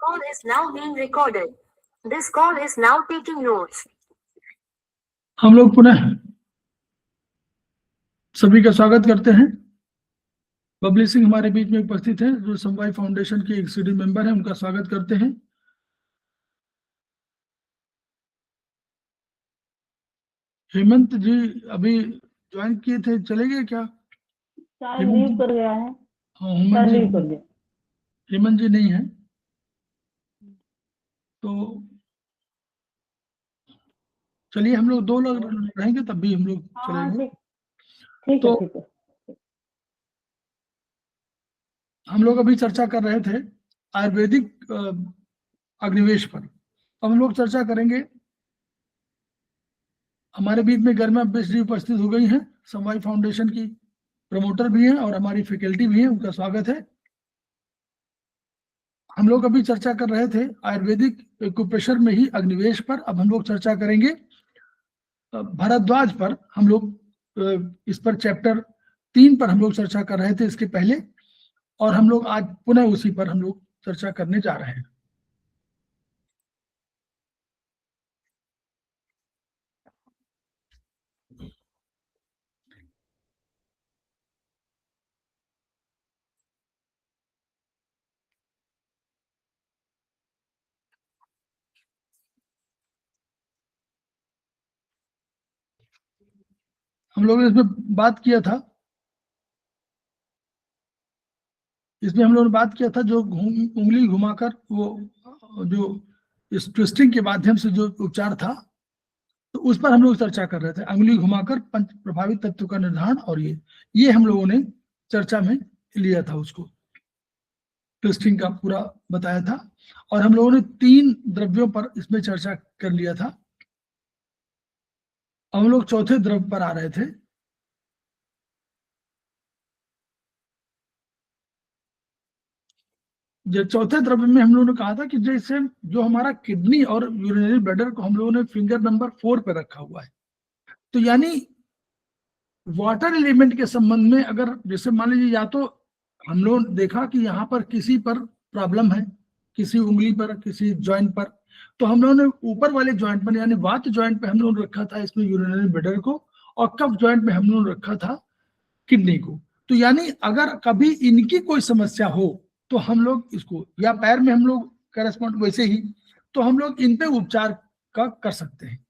call is now being recorded. This call is now taking notes. हम लोग पुनः सभी का स्वागत करते हैं। बबली सिंह हमारे बीच में उपस्थित हैं, जो समवाय फाउंडेशन के एक्सीक्यूटिव मेंबर हैं, उनका स्वागत करते हैं। हेमंत जी अभी ज्वाइन किए थे, चले गए क्या? लीव कर गया है। हाँ, हेमंत जी नहीं है, तो चलिए हम लोग 2 लोग रहेंगे, तब भी हम लोग चलेंगे। ठीक है। हम लोग अभी चर्चा कर रहे थे आयुर्वेदिक अग्निवेश पर। अब हम लोग चर्चा करेंगे। हमारे बीच में गरिमा बिष्ट जी उपस्थित हो गई हैं, समवाय फाउंडेशन की प्रमोटर भी हैं और हमारी फैकल्टी भी हैं, उनका स्वागत है। हम लोग अभी चर्चा कर रहे थे आयुर्वेदिक एक्यूप्रेशर में ही अग्निवेश पर। अब हम लोग चर्चा करेंगे भरद्वाज पर। हम लोग इस पर चैप्टर 3 पर हम लोग चर्चा कर रहे थे इसके पहले, और हम लोग आज पुनः उसी पर हम लोग चर्चा करने जा रहे हैं। हम लोगों ने इसमें बात किया था, जो उंगली घुमाकर वो जो इस ट्विस्टिंग के माध्यम से जो उपचार था, तो उस पर हम लोग चर्चा कर रहे थे। उंगली घुमाकर पंच प्रभावित तत्व का निर्धारण, और ये हम लोगों ने चर्चा में लिया था, उसको ट्विस्टिंग का पूरा बताया था। और हम लोगों ने 3 द्रव्यों पर इसमें चर्चा कर लिया था। हम लोग चौथे द्रव्य पर आ रहे थे। जो चौथे द्रव्य में हम लोगों ने कहा था कि जैसे जो हमारा किडनी और यूरिनरी ब्लैडर को हम लोगों ने फिंगर नंबर 4 पे रखा हुआ है, तो यानी वाटर एलिमेंट के संबंध में अगर जैसे मान लीजिए, या तो हम लोग देखा कि यहाँ पर किसी पर प्रॉब्लम है, किसी उंगली पर, किसी जॉइंट पर, तो हम लोगों ने ऊपर वाले जॉइंट पर यानी वात जॉइंट पे हम लोगों ने रखा था इसमें यूरिनरी ब्लैडर को, और कफ जॉइंट में हम लोगों ने रखा था किडनी को। तो यानी अगर कभी इनकी कोई समस्या हो तो हम लोग इसको, या पैर में हम लोग करस्पॉन्ड वैसे ही, तो हम लोग इन पे उपचार का कर सकते हैं।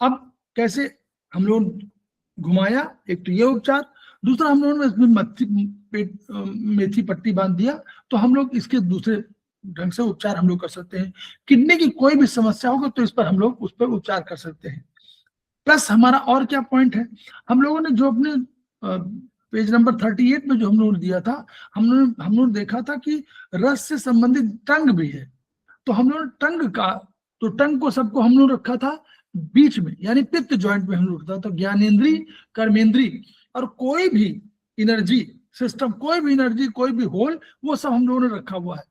अब कैसे हम लोग घुमाया, एक तो ये उपचार, दूसरा हम लोगों ने इसमें मेथी पट्टी बांध दिया, तो हम लोग इसके दूसरे ढंग से उपचार हम लोग कर सकते हैं। किडनी की कोई भी समस्या होगी तो इस पर हम लोग उस पर उपचार कर सकते हैं। प्लस हमारा और क्या पॉइंट है, हम लोगों ने जो अपने पेज नंबर 38 में जो हम लोगों ने दिया था, हम लोगों ने देखा था कि रस से संबंधित टंग भी है। तो हम लोगों ने टंग को सबको हम लोग रखा था बीच में, यानी पित्त जॉइंट में हम लोग रखा था। तो ज्ञानेंद्री, कर्मेंद्री और कोई भी एनर्जी सिस्टम, कोई भी एनर्जी, कोई भी होल, वो सब हम लोगों ने रखा हुआ है।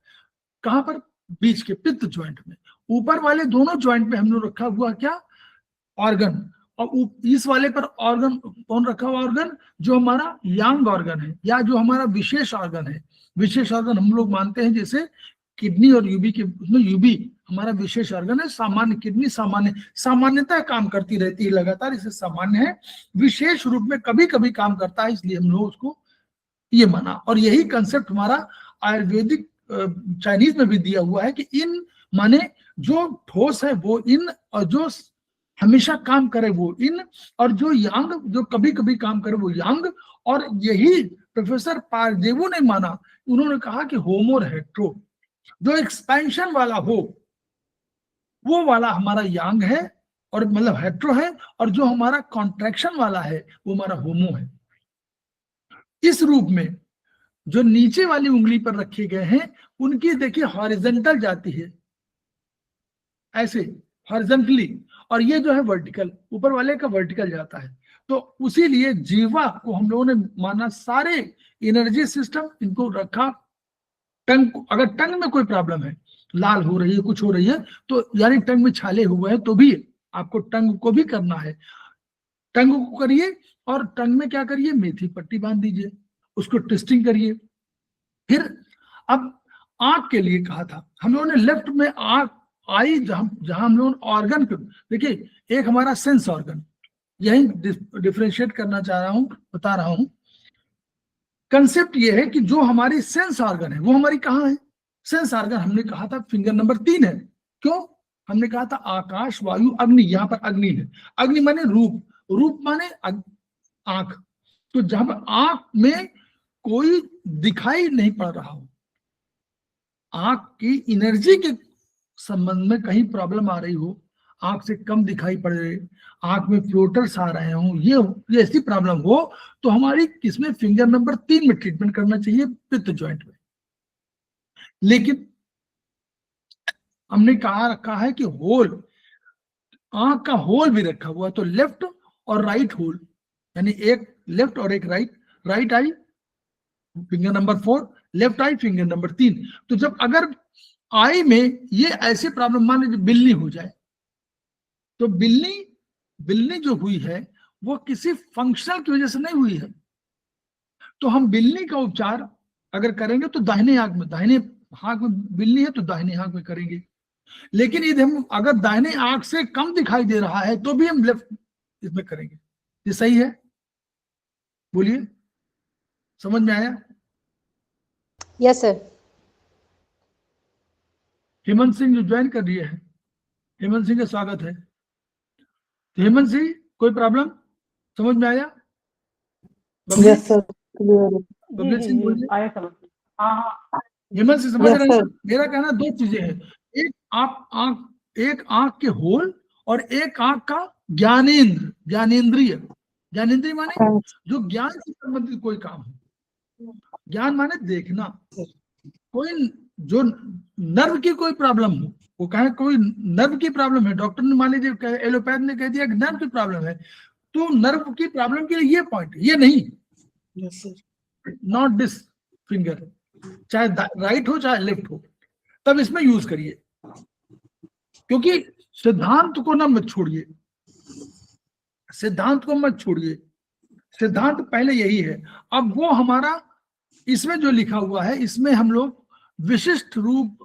कहाँ पर? बीच के पित्त जॉइंट में। ऊपर वाले दोनों जॉइंट में हम लोग रखा हुआ क्या? ऑर्गन। और इस वाले पर ऑर्गन कौन रखा हुआ? ऑर्गन जो हमारा यांग ऑर्गन है, या जो हमारा विशेष ऑर्गन है। विशेष ऑर्गन हम लोग मानते हैं जैसे किडनी और यूबी के, उसमें यूबी हमारा विशेष ऑर्गन है। सामान्य किडनी सामान्यतः काम करती रहती है लगातार, इसे सामान्य है। विशेष रूप में कभी कभी काम करता है, इसलिए हम लोग उसको ये माना। और यही कंसेप्ट हमारा आयुर्वेदिक चाइनीज में भी दिया हुआ है कि इन माने जो ठोस है वो इन, और जो हमेशा काम करे वो इन, और जो यांग जो कभी कभी काम करे वो यांग। और यही प्रोफेसर पारदेवो ने माना, उन्होंने कहा कि होमो हेट्रो, जो एक्सपेंशन वाला हो वो वाला हमारा यांग है, और मतलब हेट्रो है, और जो हमारा कॉन्ट्रैक्शन वाला है वो हमारा होमो है। इस रूप में जो नीचे वाली उंगली पर रखे गए हैं उनकी देखिए हॉरिजॉन्टल जाती है, ऐसे हॉरिजॉन्टली, और ये जो है वर्टिकल, ऊपर वाले का वर्टिकल जाता है। तो उसी लिए जीवा को हम लोगों ने माना सारे एनर्जी सिस्टम इनको रखा। टंग, अगर टंग में कोई प्रॉब्लम है, लाल हो रही है, कुछ हो रही है, तो यानी टंग में छाले हुए हैं, तो भी आपको टंग को भी करना है। टंग को करिए, और टंग में क्या करिए? मेथी पट्टी बांध दीजिए, उसको ट्विस्टिंग करिए। फिर अब आंख के लिए कहा था, हम लोगों ने लेफ्ट में आंख आई, जहां हम लोग ऑर्गन पे, देखिए एक हमारा सेंस ऑर्गन, यही डिफरेंशिएट करना चाह रहा हूं, बता रहा हूं। कंसेप्ट ये है कि जो हमारी सेंस ऑर्गन है वो हमारी कहाँ है? सेंस ऑर्गन हमने कहा था फिंगर नंबर 3 है। क्यों? हमने कहा था आकाश, वायु, अग्नि, यहाँ पर अग्नि है। अग्नि माने रूप, रूप माने आंख। तो जब आंख में कोई दिखाई नहीं पड़ रहा हो, आंख की एनर्जी के संबंध में कहीं प्रॉब्लम आ रही हो, आंख से कम दिखाई पड़ रहे, आंख में फ्लोटर्स आ रहे हो, ये ऐसी प्रॉब्लम हो, तो हमारी किसमें फिंगर नंबर 3 में ट्रीटमेंट करना चाहिए, पित्त ज्वाइंट में। लेकिन हमने कहा रखा है कि होल, आंख का होल भी रखा हुआ, तो लेफ्ट और राइट होल, यानी एक लेफ्ट और एक right. Right I finger number 4, left I finger number 3। तो जब अगर आई में ये ऐसी प्रॉब्लम, मान लीजिए बिल्ली हो जाए, तो बिल्ली जो हुई है वो किसी फंक्शनल की वजह से नहीं हुई है, तो हम बिल्ली का उपचार अगर करेंगे तो दाहिने आंख में, दाहिने आंख में बिल्ली है तो दाहिने आंख में करेंगे। लेकिन यदि हम अगर दाहिने आंख से कम दिखाई दे रहा है तो भी हम लेफ्ट इसमें करेंगे। ये सही है? बोलिए, समझ में आया? Yes sir. हेमंत सिंह जो ज्वाइन कर रही है, हेमंत सिंह का स्वागत है। तो हेमंत सिंह, कोई प्रॉब्लम? समझ में आया? Yes sir, clear. Babli Singh बोलिए। आया समझ। हाँ, हेमंत सिंह समझ Yes, रहे हैं? sir. मेरा कहना दो चीजें हैं, एक आंख के होल और एक आंख का ज्ञानेंद्र, ज्ञानेंद्रिय माने जो ज्ञान से संबंधित कोई काम हो। ज्ञान माने देखना। कोई जो नर्व की कोई प्रॉब्लम हो, वो कहे कोई नर्व की प्रॉब्लम है, डॉक्टर ने मान लीजिए एलोपैथ ने कह दिया कि नर्व की प्रॉब्लम है, तो नर्व की प्रॉब्लम के लिए ये पॉइंट, ये नहीं, नॉट दिस फिंगर, चाहे राइट हो चाहे लेफ्ट हो, तब इसमें यूज करिए। क्योंकि सिद्धांत को ना मत छोड़िए, सिद्धांत को मत छोड़िए, सिद्धांत पहले यही है। अब वो हमारा इसमें जो लिखा हुआ है, इसमें हम लोग विशिष्ट रूप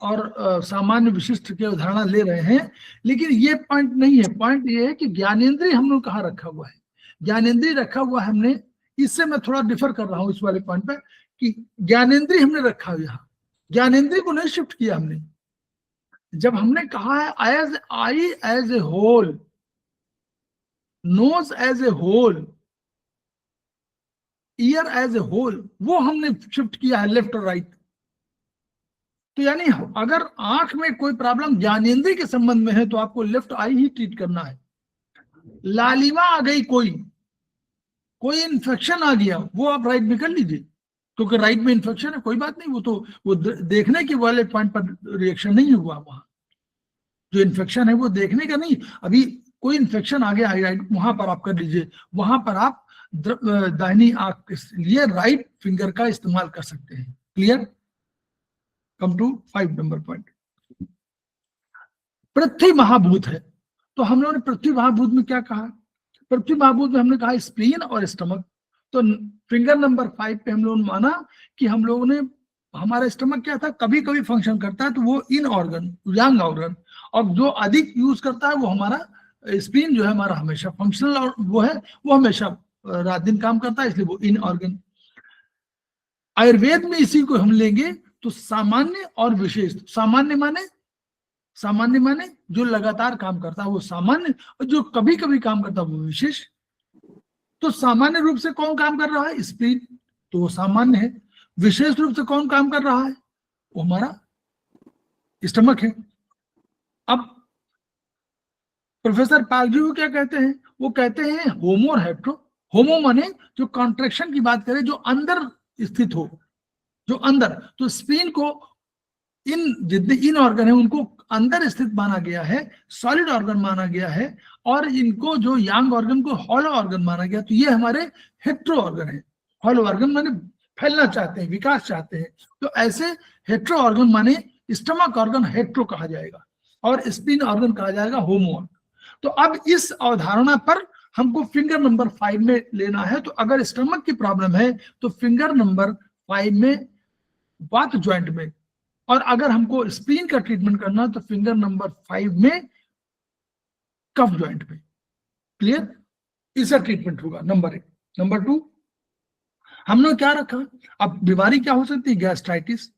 और सामान्य विशिष्ट के उदाहरण ले रहे हैं, लेकिन ये पॉइंट नहीं है। पॉइंट ये है कि ज्ञानेंद्रिय हम लोग कहाँ रखा हुआ है, ज्ञानेंद्रिय रखा हुआ है हमने, इससे मैं थोड़ा डिफर कर रहा हूं इस वाले पॉइंट पे कि ज्ञानेंद्रिय हमने रखा हुआ, यहाँ ज्ञानेंद्रिय को नहीं शिफ्ट किया हमने। जब हमने कहा है as I as a whole, nose as a whole, ear as a whole, वो हमने शिफ्ट किया है लेफ्ट और राइट। तो यानी अगर आंख में कोई प्रॉब्लम ज्ञानेंद्रिय के संबंध में है तो आपको लेफ्ट आई ही ट्रीट करना है। लालिमा आ गई, कोई इन्फेक्शन आ गया, वो आप राइट में कर लीजिए, क्योंकि राइट में इन्फेक्शन है, कोई बात नहीं, वो देखने के वाले पॉइंट पर रिएक्शन नहीं हुआ। वहां जो इन्फेक्शन है वो देखने का नहीं, अभी कोई इन्फेक्शन आ गया राइट, वहां पर आप कर लीजिए, वहां पर आप दाहिनी आंख के लिए राइट फिंगर का इस्तेमाल कर सकते हैं। Clear? Come to 5 number point. पृथ्वी महाभूत है, तो हम लोगों ने पृथ्वी महाभूत में क्या कहा? पृथ्वी महाभूत में हमने कहा स्प्लीन और स्टमक। तो फिंगर नंबर 5 पे हम लोगों ने माना कि हम लोगों ने, हमारा स्टमक क्या था, कभी कभी फंक्शन करता है तो वो इन ऑर्गन, यंग ऑर्गन, और जो अधिक यूज करता है वो हमारा स्प्लीन जो है हमारा हमेशा फंक्शनल, और वो है वो हमेशा रात दिन काम करता है, इसलिए वो इन ऑर्गन। आयुर्वेद में इसी को हम लेंगे तो सामान्य और विशेष। सामान्य माने जो लगातार काम करता है वो सामान्य, और जो कभी कभी काम करता है वो विशेष। तो सामान्य रूप से कौन काम कर रहा है? स्प्लीन, तो वो सामान्य है। विशेष रूप से कौन काम कर रहा है? वो हमारा स्टमक है। अब प्रोफेसर पालजी वो क्या कहते हैं? वो कहते हैं होमो और हेट्रो। होमो माने जो कॉन्ट्रैक्शन की बात करें, जो अंदर स्थित हो, जो अंदर, तो स्प्लीन को जितने इन ऑर्गन है उनको अंदर स्थित माना गया है, सॉलिड ऑर्गन माना गया है, और इनको जो यांग ऑर्गन को हॉलो ऑर्गन माना गया। तो ये हमारे हेट्रो ऑर्गन है। हॉलो ऑर्गन माने फैलना चाहते हैं, विकास चाहते हैं, तो ऐसे हेट्रो ऑर्गन माने स्टमक ऑर्गन हेट्रो कहा जाएगा और स्प्लीन ऑर्गन कहा जाएगा होमो। तो अब इस अवधारणा पर हमको फिंगर नंबर 5 में लेना है। तो अगर स्टमक की प्रॉब्लम है तो फिंगर नंबर 5 में वात ज्वाइंट में, और अगर हमको स्प्लीन का ट्रीटमेंट करना है तो फिंगर नंबर 5 में कफ ज्वाइंट में। क्लियर? इसका ट्रीटमेंट होगा नंबर 1। नंबर 2 हमने क्या रखा, अब बीमारी क्या हो सकती है, गैस्ट्राइटिस,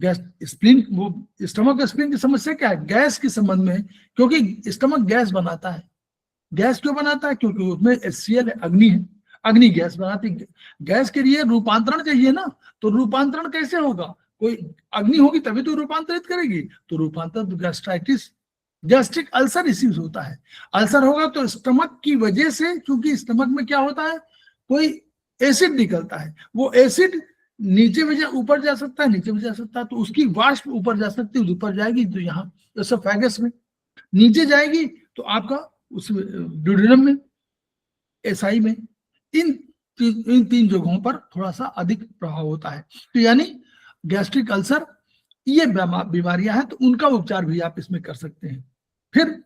गैस, स्प्लीन, वो स्टमक स्प्लीन की समस्या क्या है, गैस के संबंध में, क्योंकि स्टमक गैस बनाता है। गैस क्यों बनाता है, क्योंकि उसमें HCl है, अग्नि है, अग्नि गैस बनाती है। गैस के लिए रूपांतरण चाहिए ना, तो रूपांतरण कैसे होगा, कोई अग्नि होगी तभी तो रूपांतरित करेगी, तो रूपांतरण गैस्ट्राइटिस, गैस्ट्रिक अल्सर इश्यूज होता है। अल्सर होगा तो स्टमक की वजह से, क्योंकि स्टमक में क्या होता है, कोई एसिड निकलता है, वो एसिड नीचे में जा, ऊपर जा सकता है, नीचे में जा सकता है, तो उसकी वाष्प ऊपर जा सकती है, ऊपर जाएगी तो यहाँ एसोफेगस में, नीचे जाएगी तो आपका उस ड्यूडेनम में, एसआई में, इन तीन जगहों पर थोड़ा सा अधिक प्रभाव होता है। तो यानी गैस्ट्रिक अल्सर, ये बीमारियां हैं, तो उनका उपचार भी आप इसमें कर सकते हैं। फिर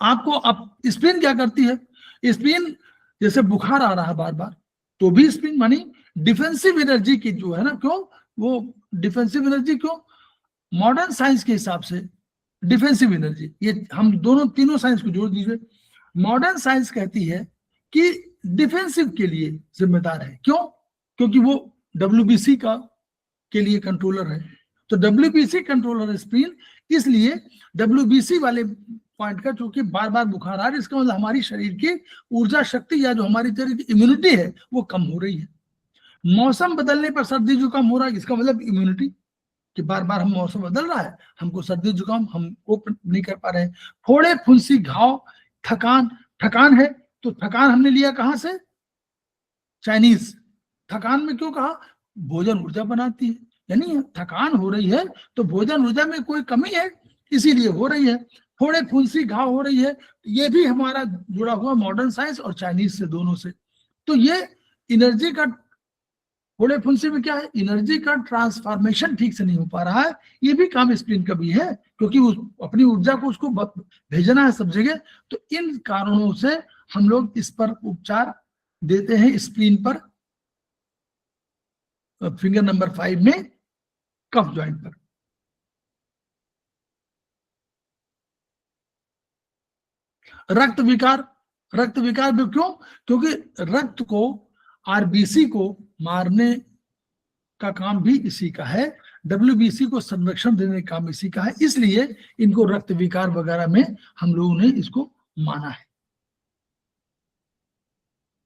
आपको अब स्प्लीन क्या करती है, स्प्लीन जैसे बुखार आ रहा है बार बार, तो भी स्प्लीन मानी डिफेंसिव एनर्जी की जो है ना, क्यों वो डिफेंसिव एनर्जी, क्यों, मॉडर्न साइंस के हिसाब से डिफेंसिव एनर्जी, ये हम दोनों तीनों साइंस को जोड़ दीजिए। मॉडर्न साइंस कहती है कि डिफेंसिव के लिए जिम्मेदार है, क्यों, क्योंकि वो WBC का के लिए कंट्रोलर है, तो WBC कंट्रोलर है स्प्लीन, इसलिए WBC वाले पॉइंट का, चूंकि बार बार बुखार आ रहा है, इसका मतलब हमारी शरीर की ऊर्जा शक्ति या जो हमारी शरीर की इम्यूनिटी है वो कम हो रही है। मौसम बदलने पर सर्दी जुकाम हो रहा है, इसका मतलब इम्यूनिटी, कि बार बार हम मौसम बदल रहा है, हमको सर्दी जुकाम हम कोप नहीं कर पा रहे हैं। फोड़े, फुंसी, घाव, थकान, थकान है तो थकान हमने लिया कहां से, चाइनीज। थकान में क्यों कहा, भोजन ऊर्जा बनाती है, यानी थकान हो रही है तो भोजन ऊर्जा में कोई कमी है, इसीलिए हो रही है। फोड़े, फुंसी, घाव हो रही है, ये भी हमारा जुड़ा हुआ मॉडर्न साइंस और चाइनीज से, दोनों से। तो ये एनर्जी का, फोड़े फुंसी में क्या है, एनर्जी का ट्रांसफॉर्मेशन ठीक से नहीं हो पा रहा है, ये भी काम स्प्लीन का भी है, क्योंकि उस अपनी ऊर्जा को उसको भेजना है सब जगह। तो इन कारणों से हम लोग इस पर उपचार देते हैं, स्प्लीन पर, फिंगर नंबर 5 में कफ ज्वाइंट पर। रक्त विकार, रक्त विकार भी क्यों, क्योंकि रक्त को, RBC को मारने का काम भी इसी का है, WBC को संरक्षण देने का काम इसी का है, इसलिए इनको रक्त विकार वगैरह में हम लोगों ने इसको माना है।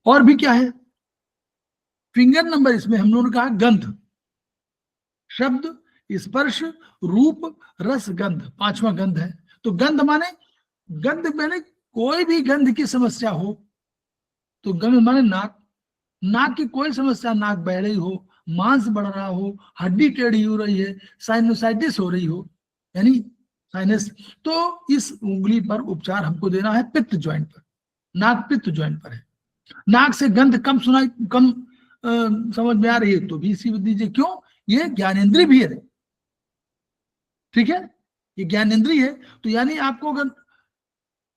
और भी क्या है, फिंगर नंबर, इसमें हम लोगों ने कहा गंध, शब्द, स्पर्श, रूप, रस, गंध, 5वां गंध है। तो गंध माने, गंध माने कोई भी गंध की समस्या हो, तो गंध माने नाक, नाक की कोई समस्या, नाक बह रही हो, मांस बढ़ रहा हो, हड्डी टेढ़ी हो रही है, साइनोसाइटिस हो रही हो, यानी साइनस, तो इस उंगली पर उपचार हमको देना है पित्त ज्वाइंट पर, नाक पित्त ज्वाइंट पर है। नाक से गंध कम सुनाई, कम समझ में आ रही है तो भी इसी दीजिए, क्यों, ये ज्ञानेंद्रिय भी है, ठीक है, ये ज्ञानेंद्रिय है। तो यानी आपको अगर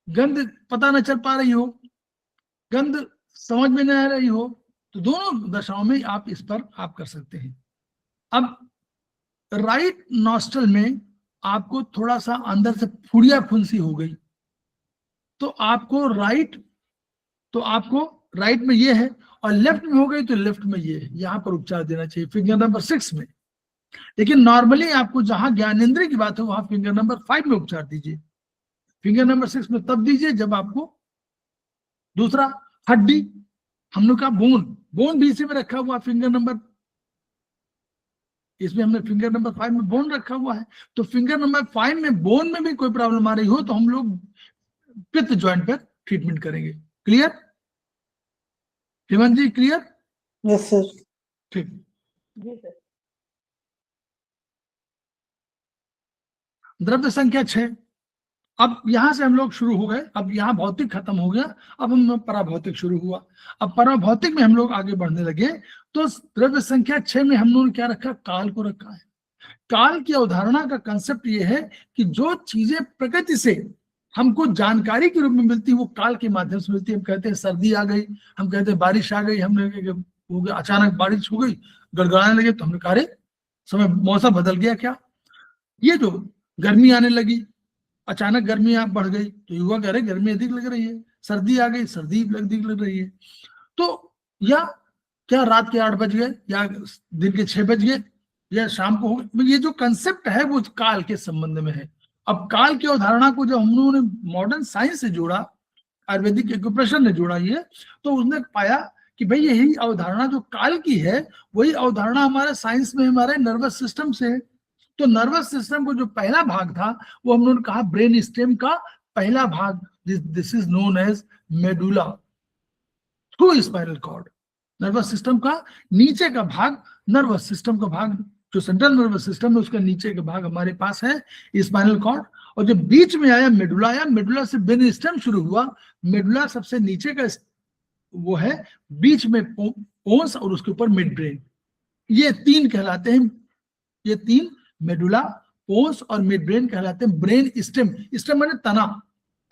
गंध पता न चल पा रही हो, गंध समझ में न आ रही हो, तो दोनों दशाओं में आप इस पर आप कर सकते हैं। अब राइट नॉस्ट्रल में आपको थोड़ा सा अंदर से फुड़िया फुंसी हो गई, तो आपको राइट में ये है, और लेफ्ट में हो गई तो लेफ्ट में ये है, यहां पर उपचार देना चाहिए फिंगर नंबर 6 में। लेकिन नॉर्मली आपको जहां ज्ञानेंद्रिय की बात हो वहां फिंगर नंबर 5 में उपचार दीजिए, फिंगर नंबर 6 में तब दीजिए जब आपको। दूसरा, हड्डी, हम लोग का बोन भी इसी में रखा हुआ, फिंगर नंबर, इसमें हमने फिंगर नंबर 5 में बोन रखा हुआ है, तो फिंगर नंबर 5 में बोन में भी कोई प्रॉब्लम आ रही हो तो हम लोग पित्त ज्वाइंट पर ट्रीटमेंट करेंगे। क्लियर हेमंत जी, क्लियर? Yes sir. ठीक, जी सर। द्रव्य संख्या 6। अब यहां से हम लोग शुरू हो गए, अब यहाँ भौतिक खत्म हो गया, अब हम पराभौतिक शुरू हुआ। अब पराभौतिक में हम लोग आगे बढ़ने लगे, तो द्रव्य संख्या 6 में हम लोगों ने क्या रखा, काल को रखा है। काल की अवधारणा का कंसेप्ट ये है कि जो चीजें प्रकृति से हमको जानकारी के रूप में मिलती है वो काल के माध्यम से मिलती है। हम कहते हैं सर्दी आ गई, हम कहते हैं बारिश आ गई, हमने हो गया, अचानक बारिश हो गई, गड़गड़ाने लगे, तो हमने कहा समय मौसम बदल गया क्या, ये जो गर्मी आने लगी, अचानक गर्मी बढ़ गई तो युवा कह रहे गर्मी अधिक लग रही है, सर्दी आ गई सर्दी अधिक लग रही है। तो या क्या रात के 8 बज गए या दिन के 6 बज गए या शाम को हो गए, ये जो कंसेप्ट है वो काल के संबंध में है। अब काल की अवधारणा को जब हम लोगों ने मॉडर्न साइंस से जोड़ा, आयुर्वेदिक एक्यूप्रेशर ने जोड़ा ये, तो उसने पाया कि भाई यही अवधारणा जो काल की है वही अवधारणा हमारे साइंस में हमारे नर्वस सिस्टम से है। तो नर्वस सिस्टम को जो पहला भाग था वो हम लोगों ने कहा ब्रेन स्टेम का पहला भाग, this is known as medulla through spinal cord. Nervous system का नीचे का भाग, नर्वस सिस्टम का भाग जो सेंट्रल नर्वस सिस्टम है उसका नीचे का भाग हमारे पास है स्पाइनल कॉर्ड, और जब बीच में आया मेडुला, मेडुला से ब्रेन स्टेम शुरू हुआ। मेडुला सबसे नीचे का वो है, बीच में पोन्स और उसके ऊपर मिड ब्रेन, ये तीन कहलाते हैं, ये तीन मेडुला, पोन्स और मिड ब्रेन कहलाते हैं ब्रेन स्टेम। स्टेम माने तना,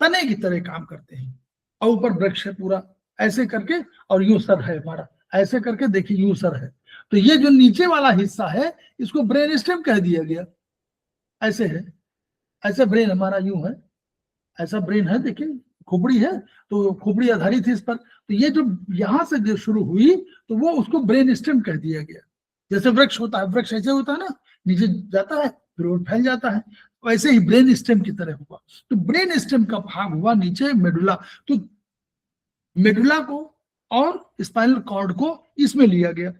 तने की तरह काम करते हैं, और ऊपर वृक्ष है पूरा ऐसे करके, और यूं सर है हमारा, ऐसे करके देखिए यूं सर है। तो ये जो नीचे वाला हिस्सा है इसको ब्रेन स्टेम कह दिया गया, ऐसे है, ऐसे ब्रेन हमारा यूं है, ऐसा ब्रेन है, देखिए खोपड़ी है तो खोपड़ी आधारित है इस पर। तो ये जो यहां से जो शुरू हुई तो वो उसको ब्रेन स्टेम कह दिया गया। जैसे वृक्ष होता है, वृक्ष ऐसे होता है ना, नीचे जाता है फिर वो फैल जाता है, वैसे ही ब्रेन स्टेम की तरह हुआ। तो ब्रेन स्टेम का भाग हुआ नीचे मेडुला। तो मेडुला को और स्पाइनल कॉर्ड को इसमें लिया गया,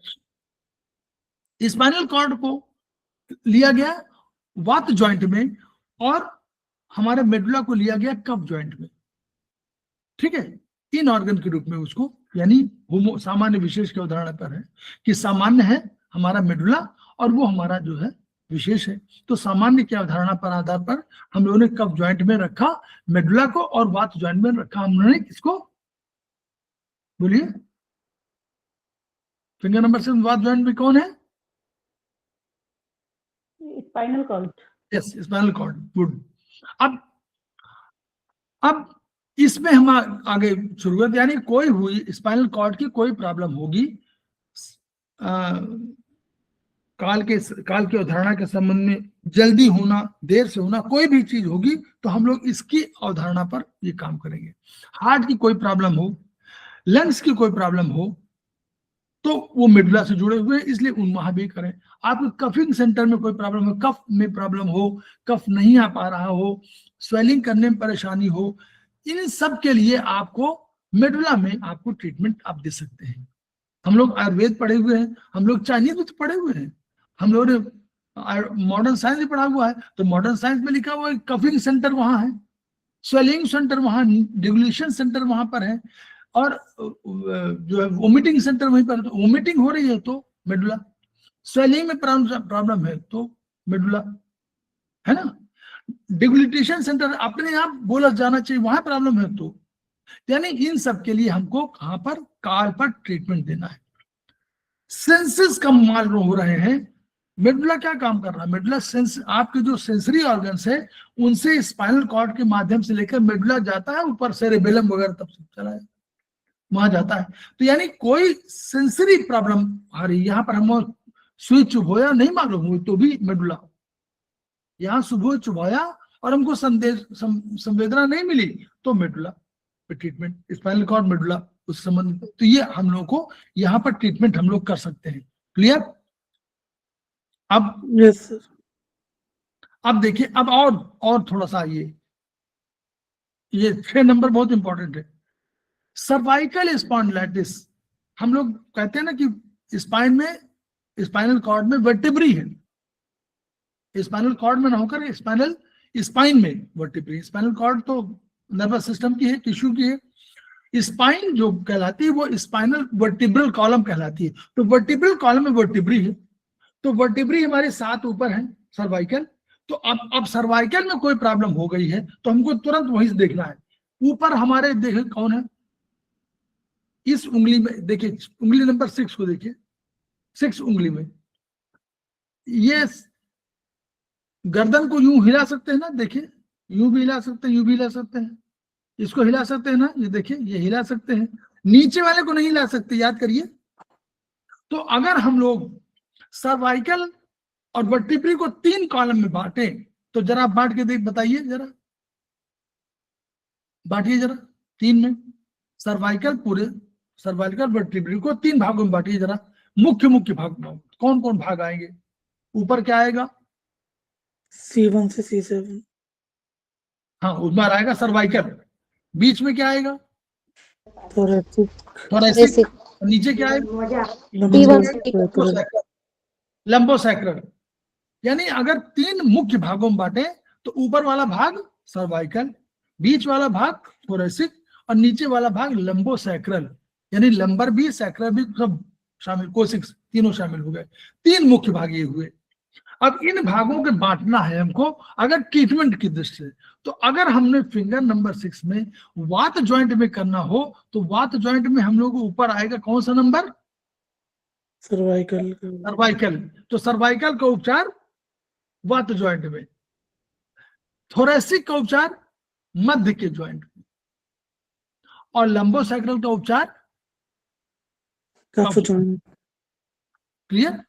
स्पाइनल कॉर्ड को लिया गया वात जॉइंट में, और हमारे मेडुला को लिया गया कफ जॉइंट में, ठीक है, इन ऑर्गन के रूप में उसको, यानी सामान्य विशेष के उदाहरण पर है कि सामान्य है हमारा मेडुला और वो हमारा जो है विशेष है। तो सामान्य की अवधारणा पर आधार पर हम लोगों ने कफ जॉइंट में रखा मेडुला को, और वात जॉइंट में रखा हम लोगों ने किसको, बोलिए फिंगर नंबर 7 वात जॉइंट में कौन है? Spinal cord. Yes, spinal cord, good. अब इसमें हम आगे शुरुआत, यानी कोई हुई स्पाइनल कॉर्ड की कोई प्रॉब्लम होगी, काल की अवधारणा के संबंध में जल्दी होना, देर से होना, कोई भी चीज होगी तो हम लोग इसकी अवधारणा पर ये काम करेंगे। हार्ट की कोई प्रॉब्लम हो, लंग्स की कोई प्रॉब्लम हो तो वो मेडुला से जुड़े हुए हैं, इसलिए उन वहां भी करें। आपको कफिंग सेंटर में कोई प्रॉब्लम हो, कफ में प्रॉब्लम हो, कफ नहीं आ पा रहा हो, स्वेलिंग करने में परेशानी हो, इन सब के लिए आपको मेडुला में आपको ट्रीटमेंट आप दे सकते हैं। हम लोग आयुर्वेद पढ़े हुए हैं, हम लोग चाइनीज भी तो पढ़े हुए हैं, हम लोगों ने मॉडर्न साइंस भी पढ़ा हुआ है, तो मॉडर्न साइंस में लिखा हुआ है कफिंग सेंटर वहां है, स्वेलिंग सेंटर वहां, डिग्युलेशन सेंटर वहां पर है, और जो है वोमिटिंग सेंटर वहीं पर। तो वोमिटिंग हो रही है तो मेडुला, स्वेलिंग में प्रॉब्लम है तो मेडुला, है ना, डिग्युलेशन सेंटर अपने आप बोला जाना चाहिए वहां प्रॉब्लम है तो, यानी इन सब के लिए हमको कहां पर, काल पर ट्रीटमेंट देना है। सेंसेस कम मालूम हो रहे हैं, मेडुला क्या काम कर रहा है, मेडुला सेंस, आपके जो सेंसरी ऑर्गन्स है उनसे स्पाइनल कॉर्ड के माध्यम से लेकर मेडुला जाता है ऊपर, सेरेबेलम वगैरह तब सब चला है वहां जाता है। तो यानी कोई सेंसरी प्रॉब्लम आ रही, यहाँ पर हम सुई चुभोया नहीं मालूम हुई तो भी मेडुला, यहाँ सुबह चुभाया और हमको संवेदना नहीं मिली तो मेडुला पे ट्रीटमेंट, स्पाइनल कॉर्ड मेडुला उस संबंध। तो ये हम लोग को यहाँ पर ट्रीटमेंट हम लोग कर सकते हैं। क्लियर? अब यस सर। अब देखिए, अब और थोड़ा सा ये 6 नंबर बहुत इंपॉर्टेंट है, सर्वाइकल स्पॉन्डिलाइटिस। हम लोग कहते हैं ना कि स्पाइन में, स्पाइनल कॉर्ड में वर्टिब्री है, स्पाइनल कॉर्ड में ना होकर स्पाइन में वर्टिब्री। स्पाइनल कॉर्ड तो नर्वस सिस्टम की है, टिश्यू की है, स्पाइन जो कहलाती है वो स्पाइनल वर्टिब्रल कॉलम कहलाती है। तो वर्टिब्रल कॉलम में वर्टिब्री है, तो वर्टिब्री हमारे 7 ऊपर है, सर्वाइकल। तो अब सर्वाइकल में कोई प्रॉब्लम हो गई है तो हमको तुरंत वहीं से देखना है। ऊपर हमारे देखे कौन है, इस उंगली में देखिए, उंगली नंबर 6 को देखिए, 6 उंगली में ये गर्दन को यूं हिला सकते हैं ना, देखिए यूं भी हिला सकते हैं, यूं भी हिला सकते हैं, इसको हिला सकते हैं ना, ये देखिए ये हिला सकते हैं, नीचे वाले को नहीं हिला सकते, याद करिए। तो अगर हम लोग सर्वाइकल और वर्टिब्री को 3 कॉलम में बांटे, तो जरा आप बांट के देख बताइए, जरा बांटिए जरा 3 में। सर्वाइकल पूरे सर्वाइकल वर्टिब्री को 3 भागों में बांटिए जरा। मुख्य मुख्य भाग कौन कौन भाग आएंगे? ऊपर क्या आएगा? C1 से C7। हाँ, उसमें आएगा सर्वाइकल। बीच में क्या आएगा? thoracic, thoracic. नीचे क्या आएगा? lumbosacral, lumbosacral. यानी अगर 3 मुख्य भागों में बांटे तो ऊपर वाला भाग सर्वाइकल, बीच वाला भाग थोरैसिक और नीचे वाला भाग लंबोसैक्रल। यानी लंबर भी सैक्रल भी सब शामिल, कोसिक्स तीनों शामिल हो गए। 3 मुख्य भाग ये हुए। अब इन भागों के बांटना है हमको अगर ट्रीटमेंट की दृष्टि से। तो अगर हमने फिंगर नंबर 6 में वात जॉइंट में करना हो तो वात जॉइंट में हम लोग को ऊपर आएगा कौन सा नंबर? Cervical, cervical. तो सर्वाइकल का उपचार वात जॉइंट में, थोरैसिक का उपचार मध्य के जॉइंट में, और लंबोसैक्रल का उपचार कफ जॉइंट। क्लियर?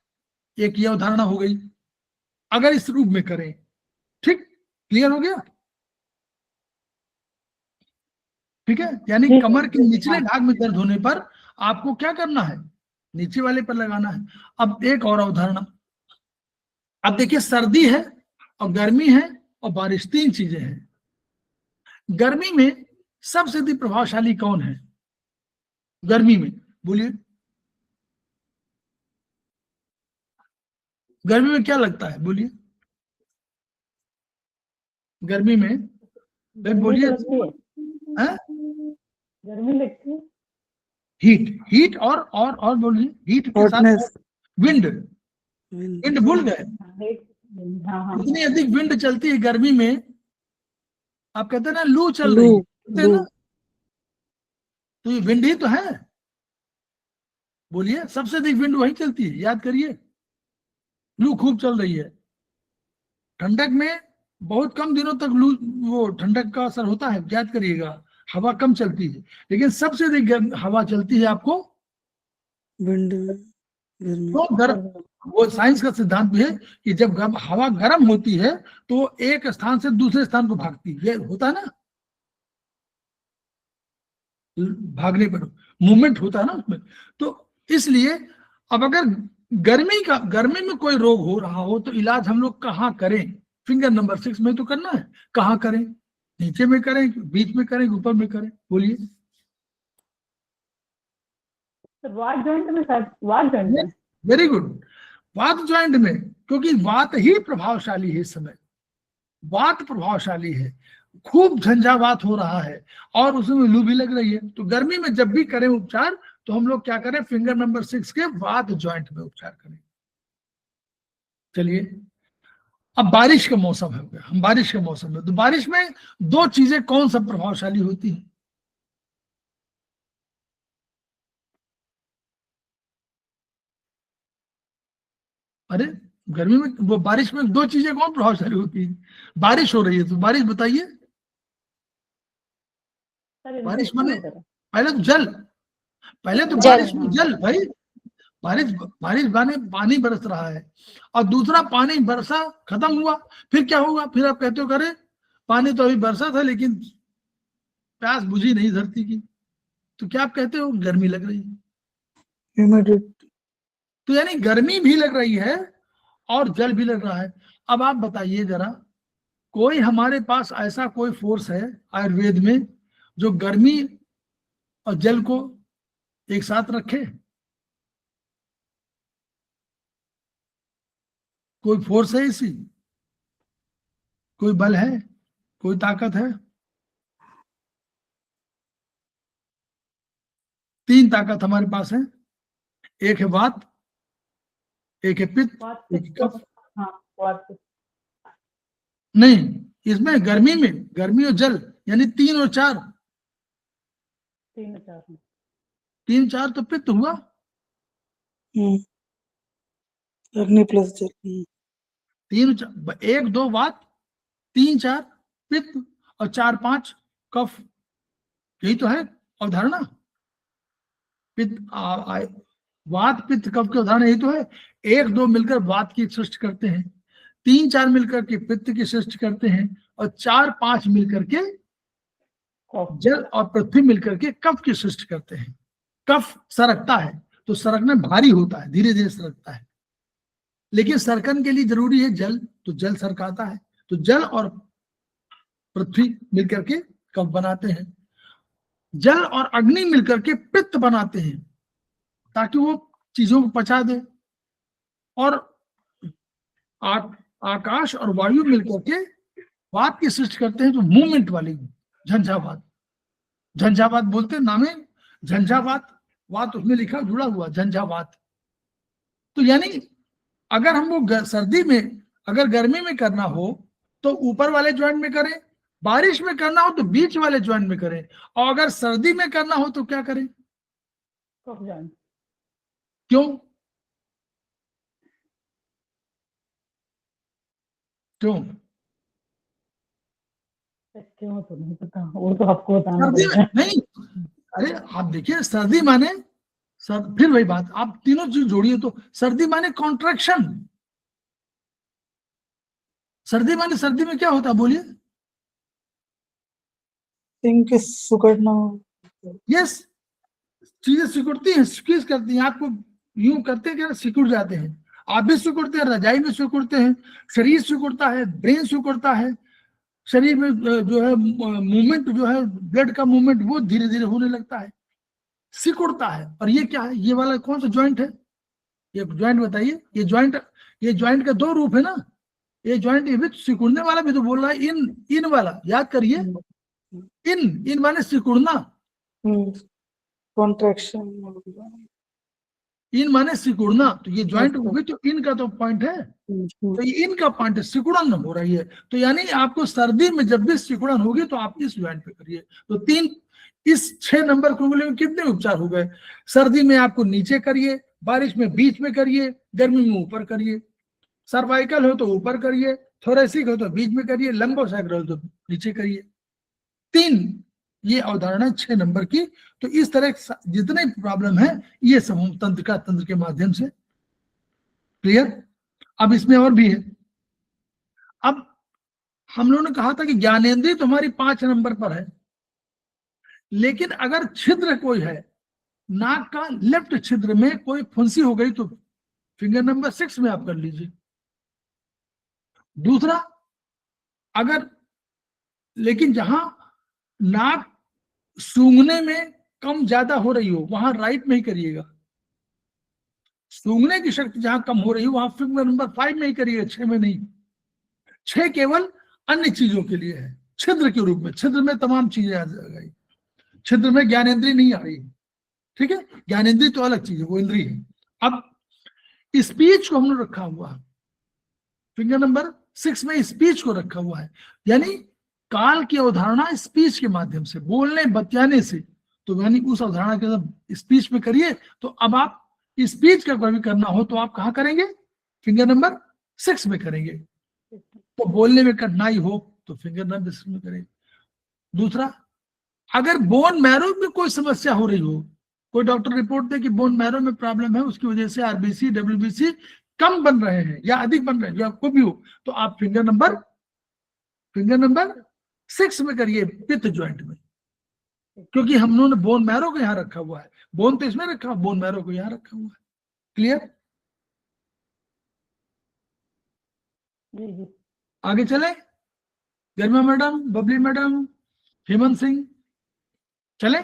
एक ये उदाहरण हो गई अगर इस रूप में करें। ठीक, क्लियर हो गया? ठीक है, यानी ठीक है। कमर के निचले भाग में दर्द होने पर आपको क्या करना है? नीचे वाले पर लगाना है। अब एक और उदाहरण, अब देखिए सर्दी है और गर्मी है और बारिश, 3 चीजें हैं। गर्मी में सबसे अधिक प्रभावशाली कौन है? गर्मी में बोलिए, गर्मी में क्या लगता है? बोलिए, गर्मी में भाई बोलिए। हैं? गर्मी लगती है। हीट और बोलिए, हीट के साथ हॉटनेस, विंड। wind, विंड भूल गए? हाँ हाँ इतनी अधिक विंड चलती है गर्मी में, आप कहते हैं ना लू चल लू, रही है, कहते हैं लू। ना, तो ये विंड ही तो है। बोलिए, सबसे अधिक विंड वहीं चलती है, याद करिए। लू खूब चल रही है। ठंडक में बहुत कम दिनों तक लू, वो ठंडक का असर होता है, याद करिएगा। हवा कम चलती है, लेकिन सबसे अधिक हवा चलती है आपको विंड में, गर्मी। तो गर्म। वो साइंस का सिद्धांत भी है कि जब हवा गर्म होती है तो एक स्थान से दूसरे स्थान को भागती है, ये होता है ना, भागने पर मूवमेंट होता है ना उसमें। तो इसलिए अब अगर गर्मी में कोई रोग हो रहा हो तो इलाज हम लोग कहाँ करें? फिंगर नंबर 6 में तो करना है। कहाँ करें? नीचे में करें, बीच में करें, ऊपर में करें? बोलिए। वात जॉइंट में, शायद वात जॉइंट में। वेरी गुड, वात जॉइंट में, क्योंकि वात ही प्रभावशाली है इस समय। वात प्रभावशाली है, खूब झंझावात हो रहा है और उसमें लू भी लग रही है। तो गर्मी में जब भी करें उपचार तो हम लोग क्या करें? फिंगर नंबर 6 के वात जॉइंट में उपचार करें। चलिए, अब बारिश का मौसम है, हम बारिश के मौसम में, तो बारिश में 2 चीजें कौन सा प्रभावशाली होती है? अरे गर्मी में वो बारिश में 2 चीजें कौन प्रभावशाली होती है? बारिश हो रही है तो बारिश बताइए। बारिश माने पहले तो जल, पहले तो जल। बारिश में जल भाई, बारिश बारिश बाने पानी बरस रहा है, और दूसरा पानी बरसा खत्म हुआ, फिर क्या होगा? फिर आप कहते हो करे पानी तो अभी बरसा था लेकिन प्यास बुझी नहीं धरती की, तो क्या आप कहते हो? गर्मी लग रही है। ह्यूमिडिटी, तो यानी गर्मी भी लग रही है और जल भी लग रहा है। अब आप बताइए जरा, कोई हमारे पास ऐसा कोई फोर्स है आयुर्वेद में जो गर्मी और जल को एक साथ रखे? कोई फोर्स है इसी? कोई बल है? कोई ताकत है? 3 ताकत हमारे पास है। एक है वात, एक है पित्त, एक है कफ। हाँ, वात पित्त। नहीं, इसमें गर्मी में गर्मी और जल, यानी 3 और 4। 3 4 3 4 तो पित्त हुआ। अग्नि प्लस जल। 3 1 2 वात, 3 4 पित्त और 4 5 कफ। यही तो है अवधारणा। पित्त वात पित्त कफ की अवधारणा यही तो है। एक दो मिलकर वात की सृष्टि करते हैं, 3-4 मिलकर के पित्त की सृष्टि करते हैं, और 4-5 मिलकर के कफ। जल और पृथ्वी मिलकर के कफ की सृष्टि करते हैं। कफ सरकता है तो सरकना भारी होता है, धीरे धीरे सरकता है, लेकिन सरकन के लिए जरूरी है जल, तो जल सरकाता है। तो जल और पृथ्वी मिलकर के कफ बनाते हैं। जल और अग्नि मिलकर के पित्त बनाते हैं ताकि वो चीजों को पचा दे। और आकाश और वायु मिलकर के वात की सृष्टि करते हैं, जो मूवमेंट वाली झंझावात। झंझावात बोलते हैं नामे, झंझावात, वात उसमें लिखा जुड़ा हुआ झंझावात। तो यानी अगर हमको सर्दी में, अगर गर्मी में करना हो तो ऊपर वाले ज्वाइंट में करें, बारिश में करना हो तो बीच वाले ज्वाइंट में करें, और अगर सर्दी में करना हो तो क्या करें? कफ जॉइंट। क्यों? क्यों? क्यों तो नहीं पता, वो तो आपको बताना सर्दी पड़ेगा। में नहीं, अरे आप देखिए, सर्दी माने फिर वही बात, आप तीनों चीज जोड़िए तो सर्दी माने कॉन्ट्रैक्शन। सर्दी माने, सर्दी में क्या होता है बोलिए? इनके सुकड़ना। यस, चीजें सिकुड़ती हैं, स्क्वीज करती हैं, आपको यूं करते हैं क्या, सिकुड़ जाते हैं। आप भी सिकुड़ते हैं, रजाई में सिकुड़ते हैं, शरीर सिकुड़ता है, ब्रेन सिकुड़ता है, शरीर में जो है मूवमेंट, जो है ब्लड का मूवमेंट, वो धीरे धीरे होने लगता है, सिकुड़ता है। और ये क्या है? ये वाला कौन सा ज्वाइंट है? ये ज्वाइंट बताइए। ये ज्वाइंट का दो रूप है ना। ये ज्वाइंट ये भी सिकुड़ने वाला भी तो बोल रहा है, इन वाला याद करिए। इन माने सिकुड़ना, कॉन्ट्रैक्शन। इन माने सिकुड़ना। तो ये ज्वाइंट भी तो इन का तो पॉइंट है, तो ये इन का पॉइंट है, सिकुड़न हो रही है। तो यानी आपको सर्दी में जब भी सिकुड़न होगी तो आप इस ज्वाइंट पे करिए। तो इस 6 नंबर कुंडली में कितने उपचार हो गए? सर्दी में आपको नीचे करिए, बारिश में बीच में करिए, गर्मी में ऊपर करिए, सर्वाइकल हो तो ऊपर करिए, थोरेसिक हो तो बीच में करिए, लंबोसैक्रल तो नीचे करिए। 3 ये अवधारणा 6 नंबर की। तो इस तरह जितने प्रॉब्लम है ये सब हम तंत्र के माध्यम से क्लियर। अब इसमें और भी है। अब हम लोगों ने कहा था कि ज्ञानेंद्रिय तुम्हारी 5 नंबर पर है, लेकिन अगर छिद्र कोई है, नाक का लेफ्ट छिद्र में कोई फुंसी हो गई तो फिंगर नंबर 6 में आप कर लीजिए। दूसरा, अगर लेकिन जहां नाक सूंघने में कम ज्यादा हो रही हो वहां राइट में ही करिएगा। सूंघने की शक्ति जहां कम हो रही हो वहां फिंगर नंबर 5 में ही करिएगा, 6 में नहीं। 6 केवल अन्य चीजों के लिए है, छिद्र के रूप में। छिद्र में तमाम चीजें आ जाएगी, छिद्र में ज्ञानेंद्रिय नहीं आ रही, ठीक है। ज्ञानेंद्रिय तो अलग चीज है, वो इंद्रिय है। अब स्पीच को हमने रखा हुआ है, फिंगर नंबर 6 में स्पीच को रखा हुआ है, यानी काल की अवधारणा स्पीच के माध्यम से, बोलने बतियाने से। तो यानी उस अवधारणा के अंदर स्पीच में करिए। तो अब आप स्पीच का कभी करना हो तो आप कहाँ करेंगे? फिंगर नंबर 6 में करेंगे। तो बोलने में कठिनाई हो तो फिंगर नंबर 6 में करेंगे। दूसरा, अगर बोन मैरो में कोई समस्या हो रही हो, कोई डॉक्टर रिपोर्ट दे कि बोन मैरो में प्रॉब्लम है, उसकी वजह से आरबीसी डब्ल्यूबीसी कम बन रहे हैं या अधिक बन रहे हैं, जो आपको भी हो, तो आप फिंगर नंबर 6 में करिए, पित्त ज्वाइंट में। क्योंकि हम लोगों ने बोन मैरो को यहां रखा हुआ है, बोन तो इसमें रखा, बोन मैरो को यहां रखा हुआ है। क्लियर? जी। आगे चले? गरिमा मैडम, बबली मैडम, हेमंत सिंह, चले?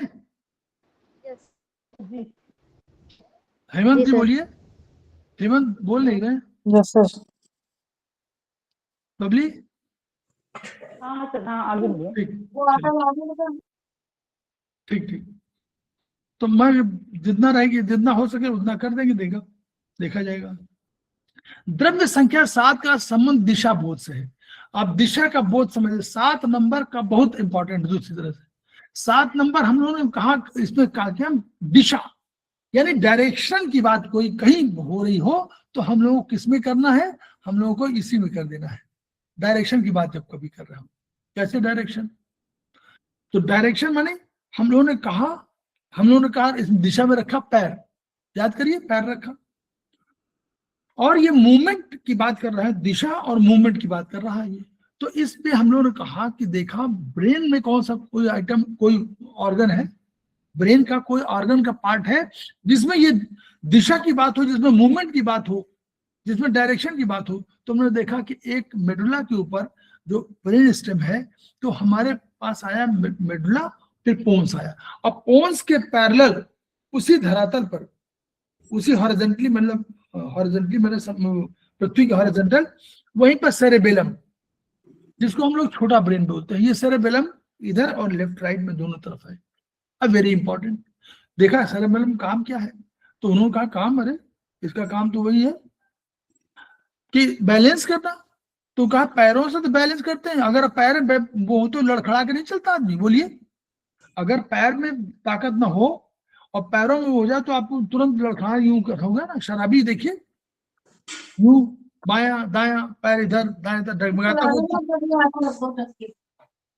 जी। हेमंत जी, जी सर। बोलिए। हेमंत बोल नहीं रहे। Yes sir. बबली? हाँ सर, हाँ आगे बढ़िए। ठीक, ठीक ठीक। तो मैं जितना रहेगी, जितना हो सके उतना कर देंगे, देखा जाएगा। द्रव्य संख्या 7 का संबंध दिशा बोध से है। आप दिशा का बोध समझिए, 7 नंबर का बहुत इंपॉर्टेंट। दूसरी तरह से 7 नंबर हम लोगों ने कहा, इसमें कहा क्या, दिशा यानी डायरेक्शन की बात कोई कहीं हो रही हो तो हम लोगों को किसमें करना है? हम लोगों को इसी में कर देना है। डायरेक्शन की बात जब कभी कर रहा हूं, कैसे डायरेक्शन? तो डायरेक्शन माने हम लोगों ने कहा इस दिशा में रखा पैर, याद करिए, पैर रखा, और ये मूवमेंट की बात कर रहा है, दिशा और मूवमेंट की बात कर रहा है ये। तो इसमें हम लोगों ने कहा कि देखा ब्रेन में कौन सा कोई आइटम, कोई ऑर्गन है, ब्रेन का कोई ऑर्गन का पार्ट है जिसमें ये दिशा की बात हो, जिसमें मूवमेंट की बात हो, जिसमें डायरेक्शन की बात हो। तो हमने देखा कि एक मेडुला के ऊपर जो ब्रेन स्टेम है, तो हमारे पास आया मेडुला, फिर पोन्स आया, और पोन्स के पैरेलल उसी धरातल पर, उसी हॉरिजॉन्टली, मतलब हॉरिजॉन्टली मैंने पृथ्वी के हॉरिजॉन्टल, वहीं पर सेरेबेलम, जिसको हम लोग छोटा ब्रेन बोलते हैं, ये सेरेबेलम इधर और लेफ्ट राइट में दोनों तरफ है। अब वेरी इंपॉर्टेंट, देखा सेरेबेलम काम क्या है, तो उन्होंने कहा काम, अरे इसका काम तो वही है कि बैलेंस करना। तो कहा पैरों से तो बैलेंस करते हैं, अगर पैर वो तो लड़खड़ा के नहीं चलता आदमी, बोलिए, अगर पैर में ताकत ना हो और पैरों में हो जाए तो आपको तुरंत लड़खड़ा यूं होगा ना, शराबी देखिए, यूं बाया दाया पैर इधर दाया इधर डगमगाता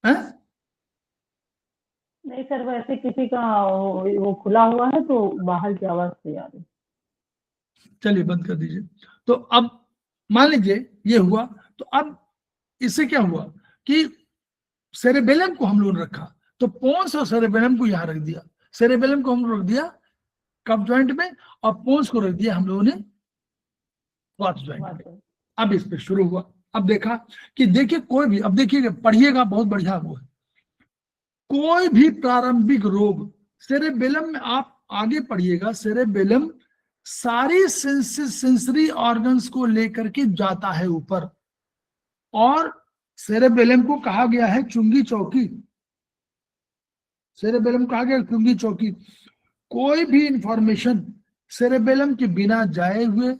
है। नहीं सर, वैसे किसी का वो खुला हुआ है तो बाहर की आवाज से आ रही। चलिए बंद कर दीजिए। तो अब मान लीजिए ये हुआ, तो अब इससे क्या हुआ कि सेरेबेलम को हम लोगों ने रखा, तो पोन्स और सेरेबेलम को यहाँ रख दिया, सेरेबेलम को हम लोग रख दिया कप जॉइंट में, और पोन्स को रख दिया हम लोगों ने वात जॉइंट में। अब इस पे शुरू हुआ। अब देखा कि देखिए कोई भी, अब देखिएगा पढ़िएगा, बहुत बढ़िया वो है, कोई भी प्रारंभिक रोग सेरेबेलम में, आप आगे पढ़िएगा, सेरेबेलम सारी सेंसरी ऑर्गन्स को लेकर के जाता है ऊपर, और सेरेबेलम को कहा गया है चुंगी चौकी, सेरेबेलम कहा गया चुंगी चौकी। कोई भी इंफॉर्मेशन सेरेबेलम के बिना जाए हुए,